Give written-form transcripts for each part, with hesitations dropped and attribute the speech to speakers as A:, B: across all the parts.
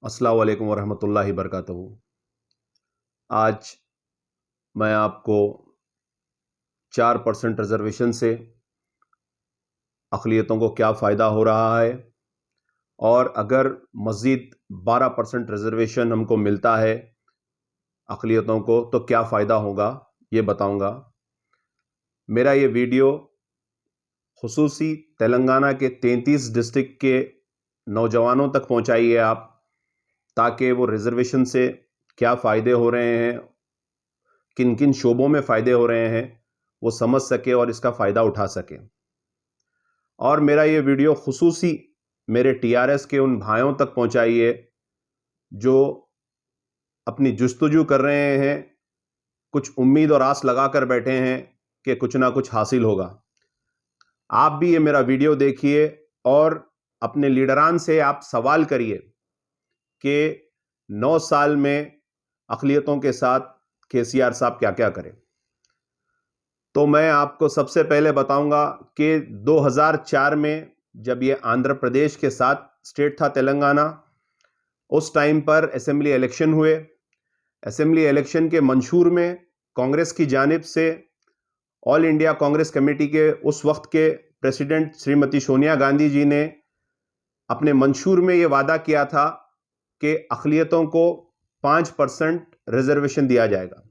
A: अस्सलाम वालेकुम वरहमतुल्लाहि वबरकातुहू। आज मैं आपको 4% रिजर्वेशन से अक़लियतों को क्या फ़ायदा हो रहा है और अगर मज़ीद 12% रिजर्वेशन हमको मिलता है अक़लियतों को तो क्या फ़ायदा होगा, ये बताऊंगा। मेरा ये वीडियो खुसूसी तेलंगाना के 33 डिस्ट्रिक्ट के नौजवानों तक पहुंचाइए आप, ताकि वो रिजर्वेशन से क्या फ़ायदे हो रहे हैं, किन किन शोबों में फ़ायदे हो रहे हैं, वो समझ सके और इसका फ़ायदा उठा सके। और मेरा ये वीडियो खुसूसी मेरे टीआरएस के उन भाइयों तक पहुंचाइए जो अपनी जुस्तजू कर रहे हैं, कुछ उम्मीद और आस लगाकर बैठे हैं कि कुछ ना कुछ हासिल होगा। आप भी ये मेरा वीडियो देखिए और अपने लीडरान से आप सवाल करिए कि 9 साल में अक़लियतों के साथ केसीआर साहब क्या क्या करें। तो मैं आपको सबसे पहले बताऊंगा कि 2004 में जब ये आंध्र प्रदेश के साथ स्टेट था तेलंगाना, उस टाइम पर असेंबली इलेक्शन हुए। असेंबली इलेक्शन के मंशूर में कांग्रेस की जानिब से ऑल इंडिया कांग्रेस कमेटी के उस वक्त के प्रेसिडेंट श्रीमती सोनिया गांधी जी ने अपने मंशूर में ये वादा किया था कि अक़लियतों को 5% रिजर्वेशन दिया जाएगा।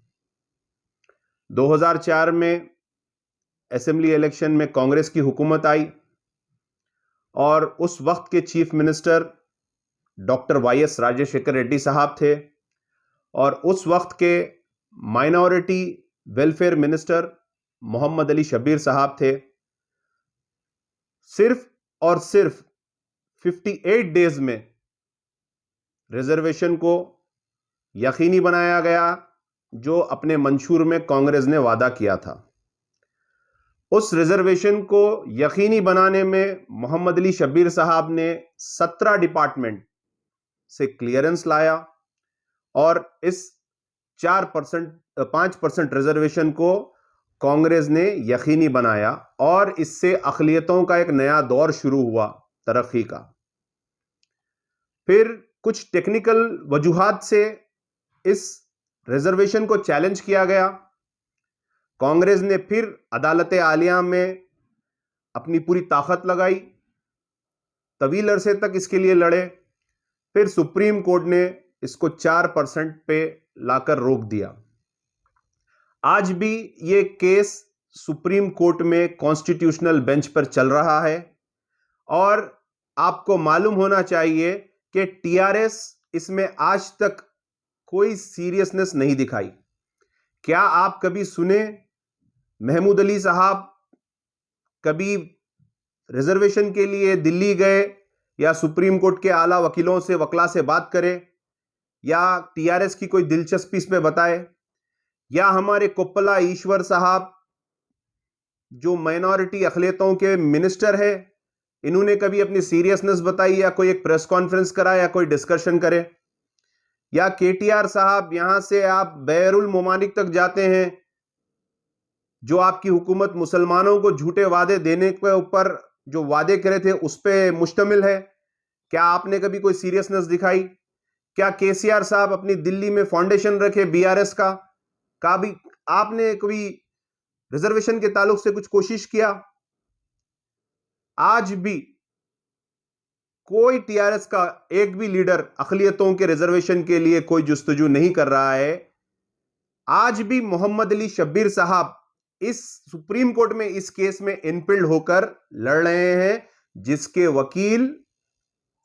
A: 2004 में असेंबली इलेक्शन में कांग्रेस की हुकूमत आई और उस वक्त के chief minister doctor YS Rajasekhara Reddy साहब थे और उस वक्त के minority welfare minister Mohammed Ali Shabbir साहब थे। सिर्फ और सिर्फ 58 डेज में रिजर्वेशन को यकीनी बनाया गया, जो अपने मंशूर में कांग्रेस ने वादा किया था। उस रिजर्वेशन को यकीनी बनाने में मोहम्मद अली शब्बीर साहब ने 17 डिपार्टमेंट से क्लियरेंस लाया और इस 5% रिजर्वेशन को कांग्रेस ने यकीनी बनाया और इससे अक़लियतों का एक नया दौर शुरू हुआ तरक्की का। फिर कुछ टेक्निकल वजूहात से इस रिजर्वेशन को चैलेंज किया गया। कांग्रेस ने फिर अदालत आलिया में अपनी पूरी ताकत लगाई, तवील अरसे तक इसके लिए लड़े। फिर सुप्रीम कोर्ट ने इसको 4% पे लाकर रोक दिया। आज भी ये केस सुप्रीम कोर्ट में कॉन्स्टिट्यूशनल बेंच पर चल रहा है और आपको मालूम होना चाहिए कि टीआरएस इसमें आज तक कोई सीरियसनेस नहीं दिखाई। क्या आप कभी सुने महमूद अली साहब कभी रिजर्वेशन के लिए दिल्ली गए या सुप्रीम कोर्ट के आला वकीलों से वकला से बात करें या टीआरएस की कोई दिलचस्पी इसमें बताए? या हमारे कोप्पला ईश्वर साहब जो माइनॉरिटी अक़लियतों के मिनिस्टर है, इन्होंने कभी अपनी सीरियसनेस बताई या कोई एक प्रेस कॉन्फ्रेंस करा या कोई डिस्कशन करे? या केटीआर साहब यहां से आप बैरुल ममालिक तक जाते हैं, जो आपकी हुकूमत मुसलमानों को झूठे वादे देने के ऊपर जो वादे करे थे उस पर मुश्तमिल है, क्या आपने कभी कोई सीरियसनेस दिखाई? क्या केसीआर साहब अपनी दिल्ली में फाउंडेशन रखे बीआरएस का भी आपने कभी रिजर्वेशन के ताल्लुक से कुछ कोशिश किया? आज भी कोई टीआरएस का एक भी लीडर अक़लियतों के रिजर्वेशन के लिए कोई जुस्तजू नहीं कर रहा है। आज भी मोहम्मद अली शब्बीर साहब इस सुप्रीम कोर्ट में इस केस में इनपिल्ड होकर लड़ रहे हैं, जिसके वकील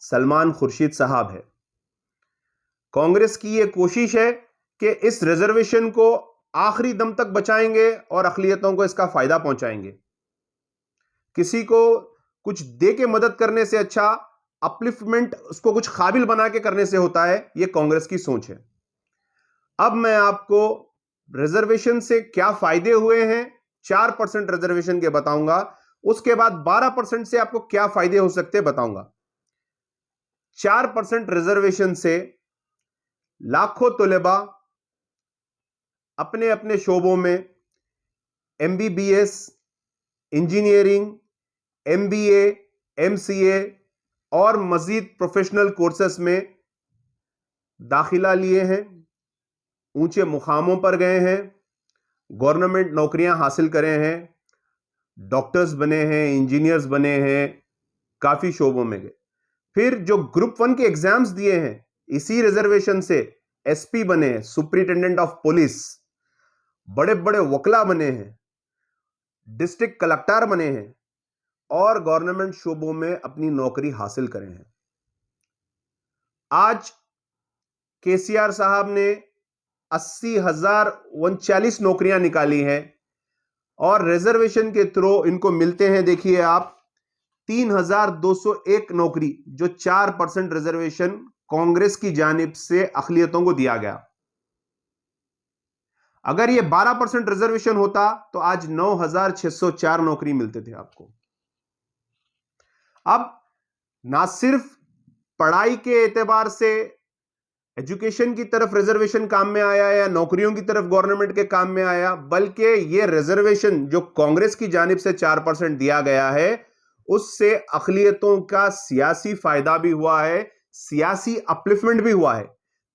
A: सलमान खुर्शीद साहब है। कांग्रेस की यह कोशिश है कि इस रिजर्वेशन को आखिरी दम तक बचाएंगे और अक़लियतों को इसका फायदा पहुंचाएंगे। किसी को कुछ दे के मदद करने से अच्छा अपलिफ्टमेंट उसको कुछ काबिल बना के करने से होता है, यह कांग्रेस की सोच है। अब मैं आपको रिजर्वेशन से क्या फायदे हुए हैं 4% रिजर्वेशन के बताऊंगा, उसके बाद 12% से आपको क्या फायदे हो सकते हैं बताऊंगा। 4% रिजर्वेशन से लाखों तलबा अपने अपने शोबों में एमबीबीएस, इंजीनियरिंग, एमबीए, एमसीए और मजीद प्रोफेशनल कोर्सेस में दाखिला लिए हैं, ऊंचे मुकामों पर गए हैं, गवर्नमेंट नौकरियां हासिल करे हैं, डॉक्टर्स बने हैं, इंजीनियर्स बने हैं, काफी शोबों में गए। फिर जो ग्रुप 1 के एग्जाम्स दिए हैं, इसी रिजर्वेशन से एसपी बने हैं, सुपरिटेंडेंट ऑफ पुलिस, बड़े बड़े वकला बने हैं, डिस्ट्रिक्ट कलेक्टर बने हैं और गवर्नमेंट शोबों में अपनी नौकरी हासिल करे हैं। आज केसीआर साहब ने 80,039 नौकरियां निकाली हैं और रिजर्वेशन के थ्रू इनको मिलते हैं, देखिए आप, 3,201 नौकरी, जो 4% रिजर्वेशन कांग्रेस की जानिब से अक़लियतों को दिया गया। अगर ये 12% रिजर्वेशन होता तो आज 9,604 नौकरी मिलते थे आपको। अब ना सिर्फ पढ़ाई के एतबार से एजुकेशन की तरफ रिजर्वेशन काम में आया या नौकरियों की तरफ गवर्नमेंट के काम में आया, बल्कि ये रिजर्वेशन जो कांग्रेस की जानिब से 4% दिया गया है, उससे अक़लियतों का सियासी फायदा भी हुआ है, सियासी अपलिफ्टमेंट भी हुआ है।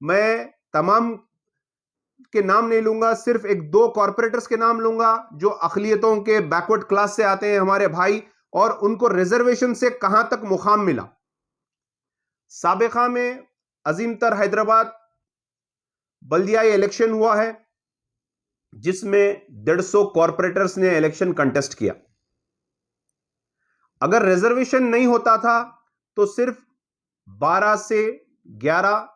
A: मैं तमाम के नाम नहीं लूंगा, सिर्फ एक दो कॉर्पोरेटर्स के नाम लूंगा जो अक़लियतों के बैकवर्ड क्लास से आते हैं, हमारे भाई, और उनको रिजर्वेशन से कहां तक मुकाम मिला। साबिका में अजीमतर हैदराबाद बल्दियाई इलेक्शन हुआ है, जिसमें 150 कॉर्पोरेटर्स ने इलेक्शन कंटेस्ट किया। अगर रिजर्वेशन नहीं होता था तो सिर्फ 12 से 11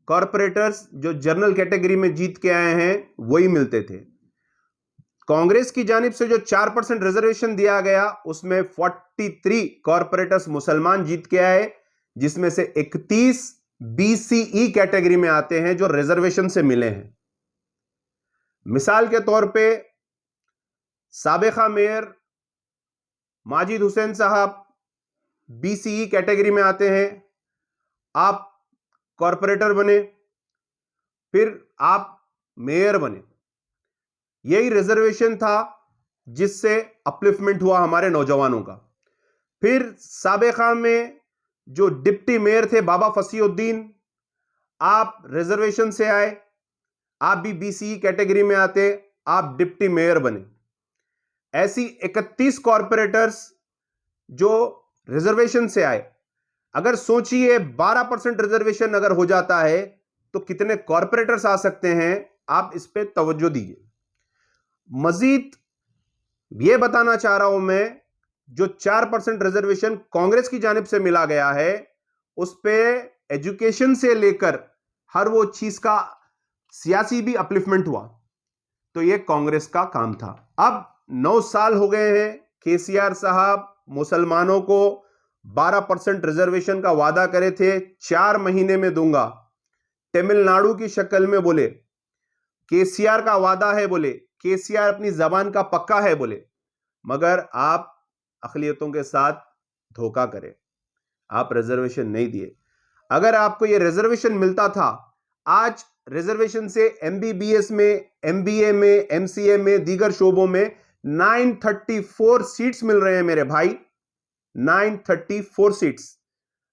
A: कॉर्पोरेटर्स जो जनरल कैटेगरी में जीत के आए हैं वही मिलते थे। कांग्रेस की जानिब से जो 4% रिजर्वेशन दिया गया, उसमें 43 कॉर्पोरेटर्स मुसलमान जीत के आए, जिसमें से 31 बीसीई कैटेगरी में आते हैं जो रिजर्वेशन से मिले हैं। मिसाल के तौर पे साबिका मेयर माजिद हुसैन साहब बीसीई कैटेगरी में आते हैं, आप कॉर्पोरेटर बने, फिर आप मेयर बने। यही रिजर्वेशन था जिससे अपलिफ्टमेंट हुआ हमारे नौजवानों का। फिर साबिका में जो डिप्टी मेयर थे बाबा फसीउद्दीन, आप रिजर्वेशन से आए, आप भी बीसीई कैटेगरी में आते, आप डिप्टी मेयर बने। ऐसी 31 कॉर्पोरेटर्स जो रिजर्वेशन से आए। अगर सोचिए 12% रिजर्वेशन अगर हो जाता है तो कितने कॉर्पोरेटर्स आ सकते हैं, आप इस पे तवज्जो दीजिए। मजीद यह बताना चाह रहा हूं मैं, जो 4% रिजर्वेशन कांग्रेस की जानिब से मिला गया है, उस पे एजुकेशन से लेकर हर वो चीज का सियासी भी अपलिफ्टमेंट हुआ, तो यह कांग्रेस का काम था। अब 9 साल हो गए हैं, केसीआर साहब मुसलमानों को 12% रिजर्वेशन का वादा करे थे, 4 महीने में दूंगा। तमिलनाडु की शक्ल में बोले, केसीआर का वादा है, बोले केसीआर अपनी जबान का पक्का है, बोले, मगर आप अक़लियतों के साथ धोखा करें, आप रिजर्वेशन नहीं दिए। अगर आपको यह रिजर्वेशन मिलता था, आज रिजर्वेशन से एमबीबीएस में, एमबीए में, एमसीए में, दीगर शोबों में 934 सीट्स मिल रहे हैं मेरे भाई, 934 सीट्स।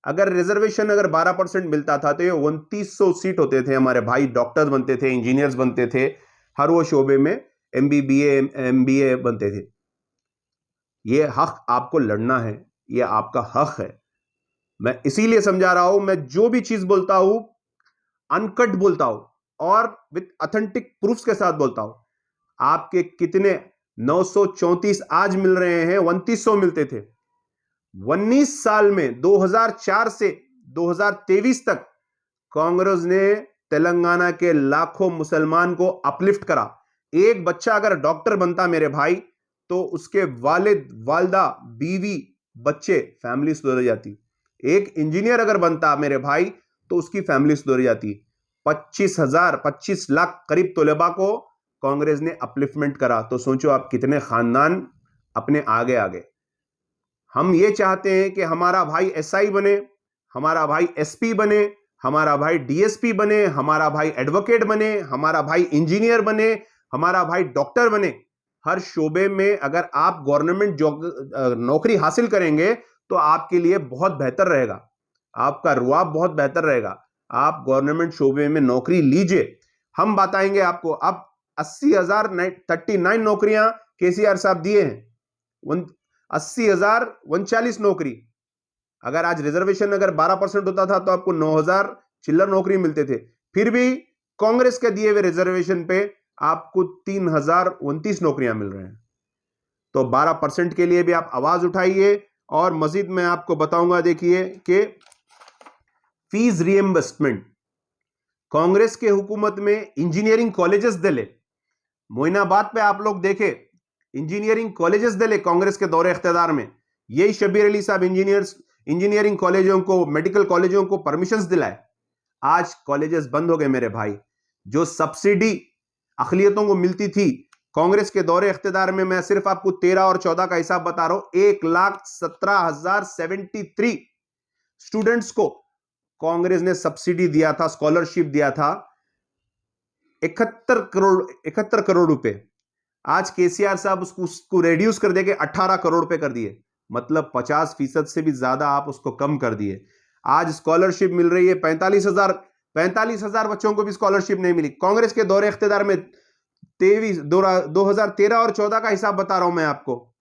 A: अगर रिजर्वेशन अगर 12% मिलता था तो ये 2900 सीट होते थे हमारे भाई, डॉक्टर्स बनते थे, इंजीनियर्स बनते थे, हर वो शोबे में एमबीबीए, एमबीए बनते थे। ये हक आपको लड़ना है, ये आपका हक है। मैं इसीलिए समझा रहा हूं, मैं जो भी चीज बोलता हूं अनकट बोलता हूं और विद ऑथेंटिक प्रूफ्स के साथ बोलता हूं। आपके कितने 934 आज मिल रहे हैं, 2900 मिलते थे। 19 साल में 2004 से 2023 तक कांग्रेस ने तेलंगाना के लाखों मुसलमान को अपलिफ्ट करा। एक बच्चा अगर डॉक्टर बनता मेरे भाई, तो उसके वालिद, वालदा, बीवी, बच्चे, फैमिली सुधर जाती। एक इंजीनियर अगर बनता मेरे भाई, तो उसकी फैमिली सुधर जाती। 25 लाख करीब तलबा को कांग्रेस ने अपलिफ्टमेंट करा। तो सोचो आप कितने खानदान अपने आगे आगे। हम ये चाहते हैं कि हमारा भाई एसआई बने, हमारा भाई एसपी बने, हमारा भाई डीएसपी बने, हमारा भाई एडवोकेट बने, हमारा भाई इंजीनियर बने, हमारा भाई डॉक्टर बने। हर शोबे में अगर आप गवर्नमेंट नौकरी हासिल करेंगे तो आपके लिए बहुत बेहतर रहेगा, आपका रुआब बहुत बेहतर रहेगा। आप गवर्नमेंट शोबे में नौकरी लीजिए, हम बताएंगे आपको। अब 80,039 नौकरियां केसीआर साहब दिए हैं, 80,039 नौकरी। अगर आज रिजर्वेशन अगर 12% होता था तो आपको 9,000 चिल्लर नौकरी मिलते थे, फिर भी कांग्रेस के दिए हुए रिजर्वेशन पे आपको 3,029 नौकरियां मिल रहे हैं। तो 12% के लिए भी आप आवाज उठाइए। और मजीद मैं आपको बताऊंगा, देखिए कि फीस रिएम्बर्समेंट कांग्रेस के हुकूमत में इंजीनियरिंग कॉलेजेस दिले, मोइनाबाद पे आप लोग देखे इंजीनियरिंग कॉलेजेस दिले कांग्रेस के दौरे इख्तियार में। यही शब्बीर अली साहब इंजीनियरिंग कॉलेजों को, मेडिकल कॉलेजों को परमिशंस दिलाए। आज कॉलेजेस बंद हो गए मेरे भाई। जो सब्सिडी अखिलियतों को मिलती थी कांग्रेस के दौरे इख्तियार में, मैं सिर्फ आपको 13 और 14 का हिसाब बता रहा हूं, 1,17,073 स्टूडेंट्स को कांग्रेस ने सब्सिडी दिया था, स्कॉलरशिप दिया था 71 करोड़ रुपए। आज केसीआर साहब उसको रेड्यूस कर देके 18 करोड़ रुपए कर दिए, मतलब 50% से भी ज्यादा आप उसको कम कर दिए। आज स्कॉलरशिप मिल रही है 45,000 बच्चों को भी स्कॉलरशिप नहीं मिली। कांग्रेस के दौरे इख्तियार में 2013 और 14 का हिसाब बता रहा हूं मैं आपको।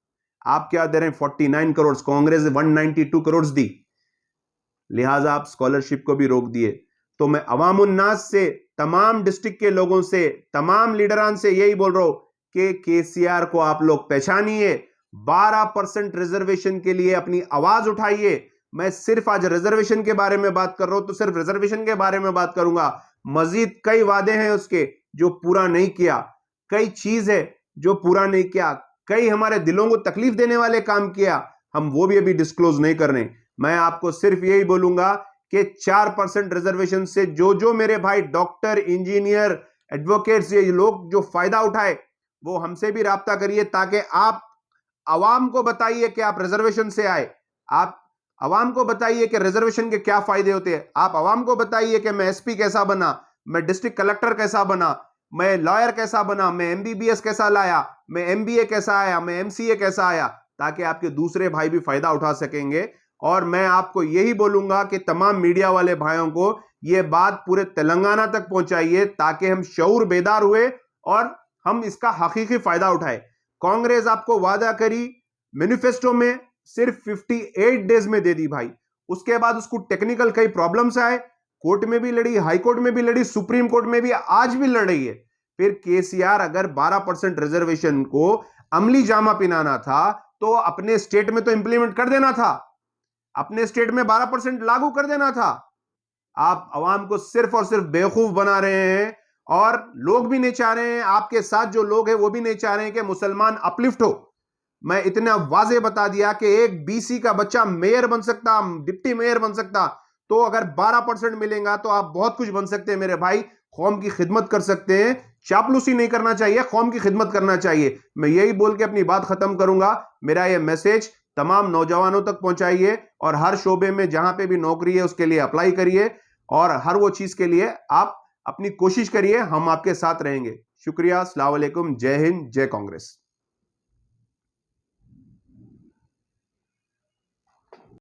A: आप क्या दे रहे हैं? 49 करोड़। कांग्रेस 192 करोड़ दी, लिहाजा आप स्कॉलरशिप को भी रोक दिए। तो मैं अवाम उन्नास से, तमाम डिस्ट्रिक्ट के लोगों से, तमाम लीडरान से यही बोल रहा हूं कि केसीआर को आप लोग पहचानिए, 12% रिजर्वेशन के लिए अपनी आवाज उठाइए। मैं सिर्फ आज रिजर्वेशन के बारे में बात कर रहा हूं तो सिर्फ रिजर्वेशन के बारे में बात करूंगा। मजीद कई वादे हैं उसके जो पूरा नहीं किया, कई चीज है जो पूरा नहीं किया, कई हमारे दिलों को तकलीफ देने वाले काम किया, हम वो भी अभी डिस्क्लोज नहीं कर रहे। मैं आपको सिर्फ यही बोलूंगा कि 4% रिजर्वेशन से जो मेरे भाई डॉक्टर, इंजीनियर, एडवोकेट्स, ये लोग जो फायदा उठाए वो हमसे भी राब्ता करिए, ताकि आप आवाम को बताइए कि आप रिजर्वेशन से आए। आप आवाम को बताइए कि रिजर्वेशन के क्या फायदे होते हैं। आप आवाम को बताइए कि मैं एसपी कैसा बना, मैं डिस्ट्रिक्ट कलेक्टर कैसा बना, मैं लॉयर कैसा बना, मैं एमबीबीएस कैसा लाया, मैं एमबीए कैसा आया, मैं एमसीए कैसा आया, ताकि आपके दूसरे भाई भी फायदा उठा सकेंगे। और मैं आपको यही बोलूंगा कि तमाम मीडिया वाले भाइयों को यह बात पूरे तेलंगाना तक पहुंचाइए, ताकि हम शऊर बेदार हुए और हम इसका हकीकी फायदा उठाए। कांग्रेस आपको वादा करी मैनिफेस्टो में, सिर्फ 58 डेज में दे दी भाई। उसके बाद उसको टेक्निकल कई प्रॉब्लम्स आए, कोर्ट में भी लड़ी, हाई कोर्ट में भी लड़ी, सुप्रीम कोर्ट में भी आज भी लड़ रही है। फिर केसीआर अगर 12% रिजर्वेशन को अमली जामा पहनाना था तो अपने स्टेट में तो इंप्लीमेंट कर देना था, अपने स्टेट में 12% लागू कर देना था। आप आवाम को सिर्फ और सिर्फ बेवकूफ बना रहे हैं, और लोग भी नहीं चाह रहे हैं, आपके साथ जो लोग हैं वो भी नहीं चाह रहे हैं कि मुसलमान अपलिफ्ट हो। मैं इतना वाजे बता दिया कि एक बीसी का बच्चा मेयर बन सकता, डिप्टी मेयर बन सकता, तो अगर 12% मिलेगा तो आप बहुत कुछ बन सकते हैं मेरे भाई, कौम की खिदमत कर सकते हैं। चापलूसी नहीं करना चाहिए, कौम की खिदमत करना चाहिए। मैं यही बोल के अपनी बात खत्म करूंगा। मेरा यह मैसेज तमाम नौजवानों तक पहुंचाइए, और हर शोबे में जहां पे भी नौकरी है उसके लिए अप्लाई करिए, और हर वो चीज के लिए आप अपनी कोशिश करिए, हम आपके साथ रहेंगे। शुक्रिया, अस्सलाम वालेकुम, जय हिंद, जय कांग्रेस।